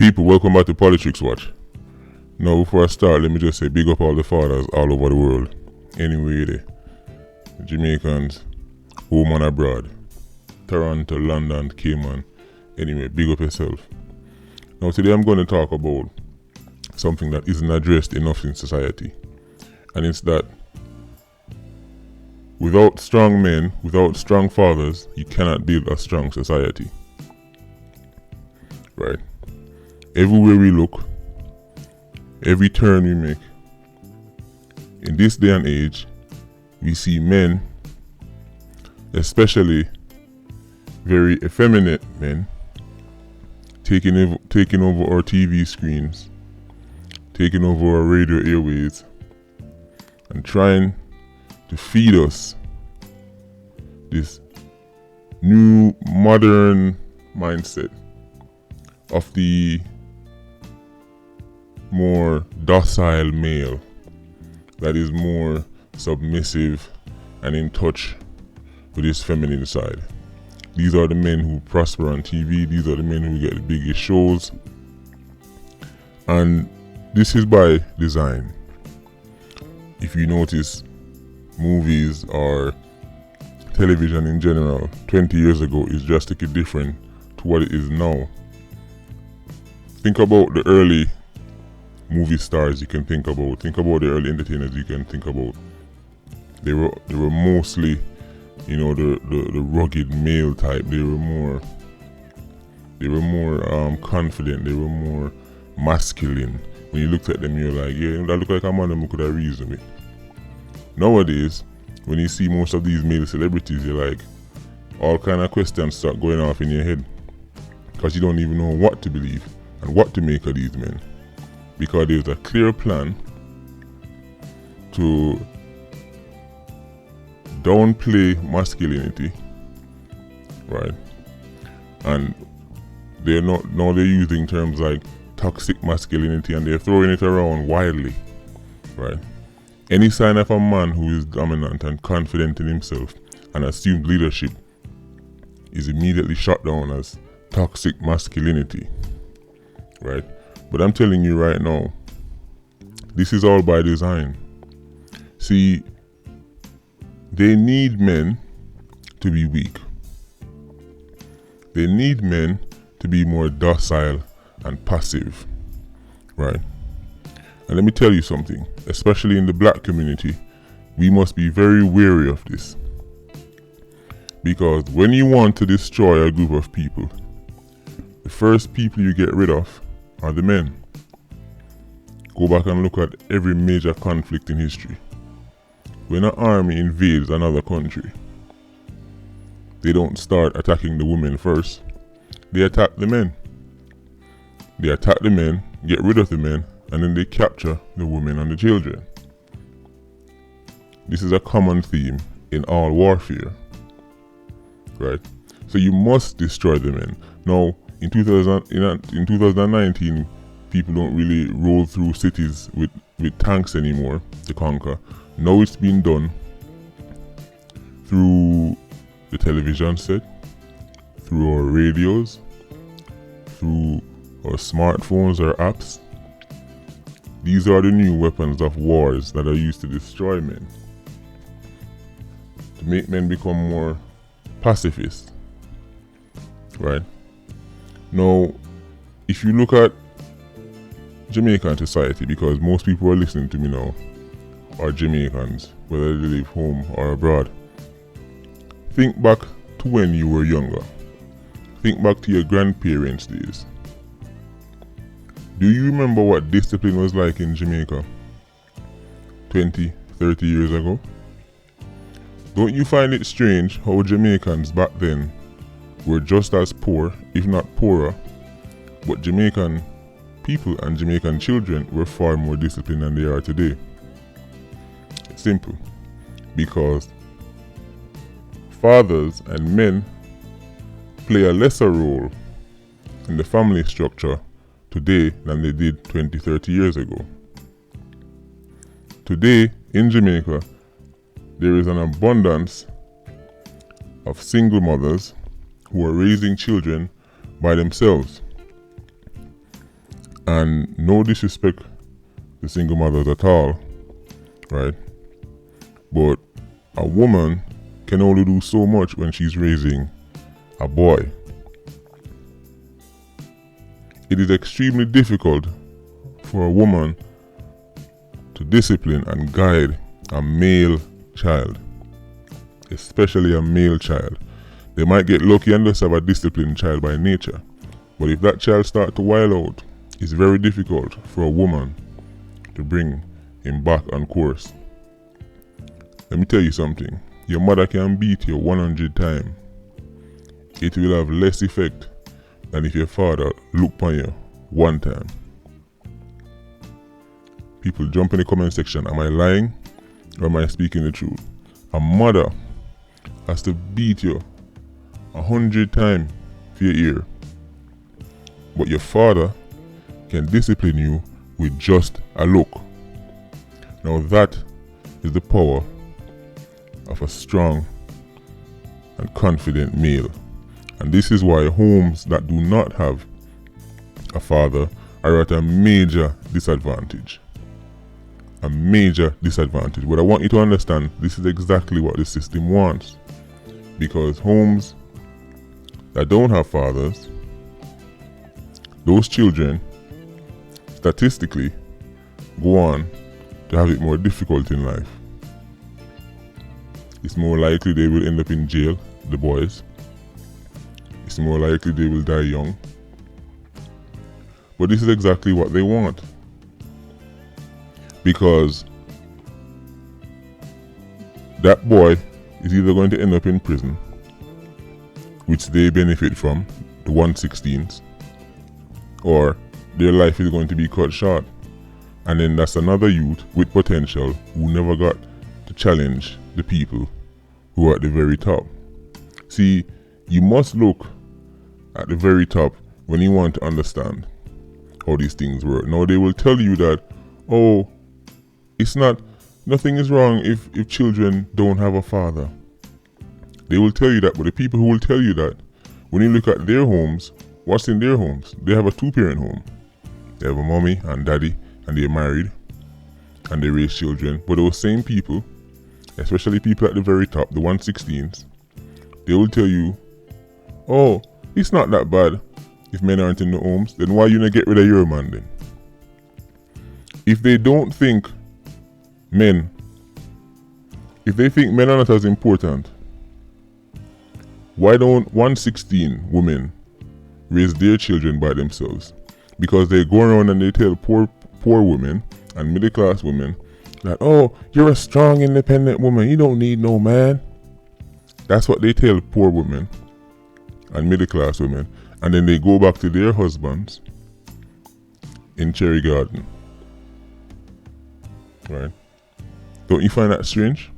People, welcome back to Politics Watch. Now, before I start, let me just say big up all the fathers all over the world. Anyway, the Jamaicans, home and abroad. Toronto, London, Cayman. Anyway, big up yourself. Now, today I'm going to talk about something that isn't addressed enough in society. And it's that without strong men, without strong fathers, you cannot build a strong society. Right? Everywhere we look, every turn we make, in this day and age, we see men, especially very effeminate men, taking over our TV screens, taking over our radio airwaves, and trying to feed us this new modern mindset of the more docile male that is more submissive and in touch with his feminine side. These are the men who prosper on TV. These are the men who get the biggest shows. And this is by design. If you notice, movies or television in general 20 years ago is drastically different to what it is now. Think about the early movie stars you can think about. Think about the early entertainers you can think about. They were mostly, the rugged male type. They were more confident. They were more masculine. When you looked at them, you're like, yeah, that look like a man who could have reasoned with. Nowadays, when you see most of these male celebrities, you're like, all kind of questions start going off in your head because you don't even know what to believe and what to make of these men, because there's a clear plan to downplay masculinity, right? And they're using terms like toxic masculinity, and they're throwing it around widely, right? Any sign of a man who is dominant and confident in himself and assumed leadership is immediately shot down as toxic masculinity, right? But I'm telling you right now, this is all by design. See, they need men to be weak. They need men to be more docile and passive, right? And let me tell you something, especially in the black community, we must be very wary of this. Because when you want to destroy a group of people, the first people you get rid of are the men. Go back and look at every major conflict in history. When an army invades another country, they don't start attacking the women first. They attack the men. They attack the men, get rid of the men, and then they capture the women and the children. This is a common theme in all warfare, right? So you must destroy the men. Now, in 2019, people don't really roll through cities with tanks anymore to conquer. Now it's being done through the television set, through our radios, through our smartphones or apps. These are the new weapons of wars that are used to destroy men, to make men become more pacifist, right? Now, if you look at Jamaican society, because most people who are listening to me now are Jamaicans, whether they live home or abroad, think back to when you were younger. Think back to your grandparents' days. Do you remember what discipline was like in Jamaica 20, 30 years ago? Don't you find it strange how Jamaicans back then were just as poor, if not poorer, but Jamaican people and Jamaican children were far more disciplined than they are today? It's simple. Because fathers and men play a lesser role in the family structure today than they did 20, 30 years ago. Today, in Jamaica, there is an abundance of single mothers who are raising children by themselves. And no disrespect to single mothers at all, right? But a woman can only do so much when she's raising a boy. It is extremely difficult for a woman to discipline and guide a male child, especially a male child. They might get lucky and just have a disciplined child by nature, but if that child starts to wild out, it's very difficult for a woman to bring him back on course. Let me tell you something. Your mother can beat you 100 times. It will have less effect than if your father looked upon you one time. People jump in the comment section. Am I lying or am I speaking the truth? A mother has to beat you 100 times for your ear, but your father can discipline you with just a look. Now that is the power of a strong and confident male. And this is why homes that do not have a father are at a major disadvantage. A major disadvantage. But I want you to understand this is exactly what the system wants. Because homes that don't have fathers, those children statistically go on to have it more difficult in life. It's more likely they will end up in jail, the boys. It's more likely they will die young. But this is exactly what they want. Because that boy is either going to end up in prison, which they benefit from, the 116s, or their life is going to be cut short. And then that's another youth with potential who never got to challenge the people who are at the very top. See, you must look at the very top when you want to understand how these things work. Now they will tell you that, oh, nothing is wrong if children don't have a father. They will tell you that, but the people who will tell you that, when you look at their homes, what's in their homes? They have a two-parent home. They have a mommy and daddy, and they're married, and they raise children. But those same people, especially people at the very top, the 116s, they will tell you, oh, it's not that bad if men aren't in the homes. Then why you not get rid of your man then? If they don't think if they think men are not as important, why don't 116 women raise their children by themselves? Because they go around and they tell poor women and middle class women that, oh, you're a strong independent woman, you don't need no man. That's what they tell poor women and middle class women, and then they go back to their husbands in Cherry Garden. Right? Don't you find that strange?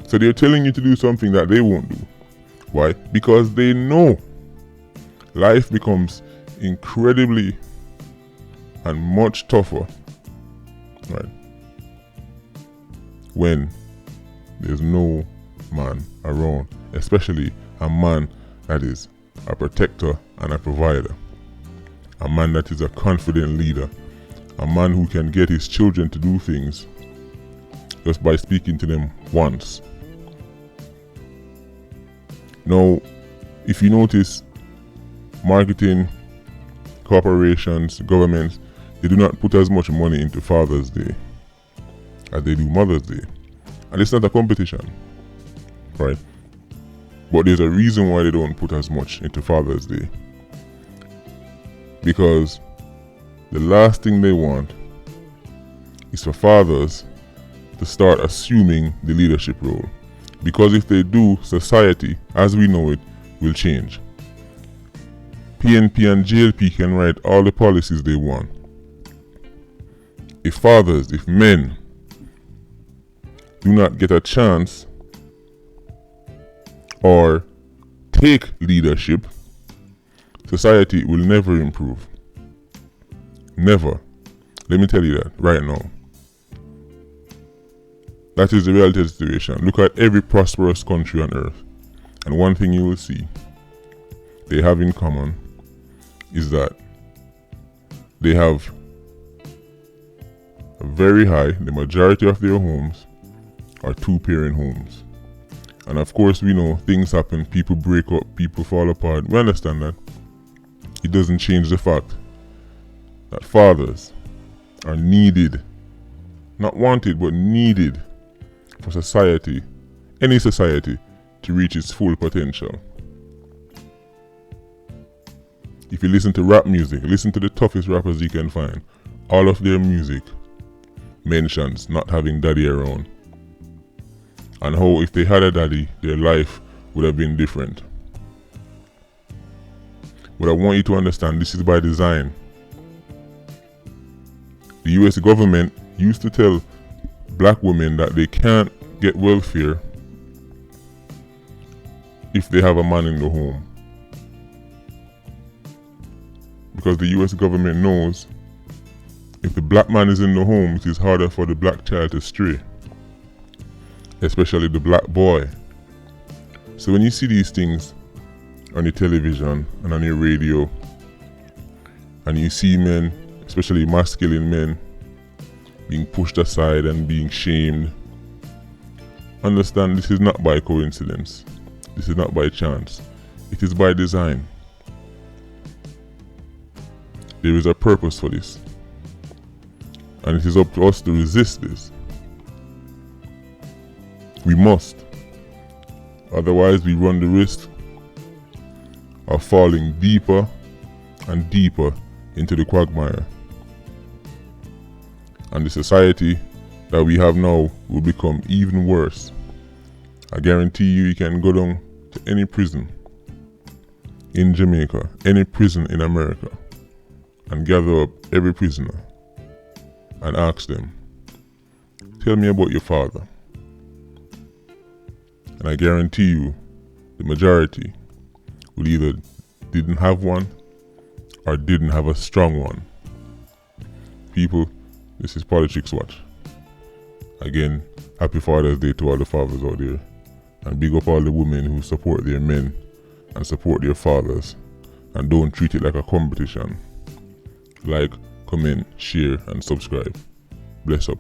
So they're telling you to do something that they won't do. Why? Because they know life becomes incredibly and much tougher, right, when there's no man around, especially a man that is a protector and a provider, a man that is a confident leader, a man who can get his children to do things just by speaking to them once. Now, if you notice, marketing, corporations, governments, they do not put as much money into Father's Day as they do Mother's Day. And it's not a competition, right? But there's a reason why they don't put as much into Father's Day. Because the last thing they want is for fathers to start assuming the leadership role. Because if they do, society, as we know it, will change. PNP and JLP can write all the policies they want. If men do not get a chance or take leadership, society will never improve. Never. Let me tell you that right now. That is the reality of the situation. Look at every prosperous country on earth, and one thing you will see they have in common is that they have a very high, the majority of their homes are two-parent homes. And of course, we know things happen, people break up, people fall apart. We understand that. It doesn't change the fact that fathers are needed, not wanted, but needed for society, any society, to reach its full potential. If you listen to rap music, listen to the toughest rappers you can find, all of their music mentions not having daddy around, and how if they had a daddy, their life would have been different. But I want you to understand, this is by design. The US government used to tell black women that they can't get welfare if they have a man in the home, because the US government knows if the black man is in the home, it is harder for the black child to stray, especially the black boy. So when you see these things on your television and on your radio, and you see men, especially masculine men, being pushed aside and being shamed, understand this is not by coincidence. This is not by chance. It is by design. There is a purpose for this, and it is up to us to resist this. We must. Otherwise, we run the risk of falling deeper and deeper into the quagmire. And the society that we have now will become even worse. I guarantee you can go down to any prison in Jamaica, any prison in America, and gather up every prisoner and ask them, tell me about your father. And I guarantee you the majority will either didn't have one or didn't have a strong one. People, this is Politics Watch. Again, happy Father's Day to all the fathers out there, and big up all the women who support their men and support their fathers and don't treat it like a competition. Like, comment, share and subscribe. Bless up.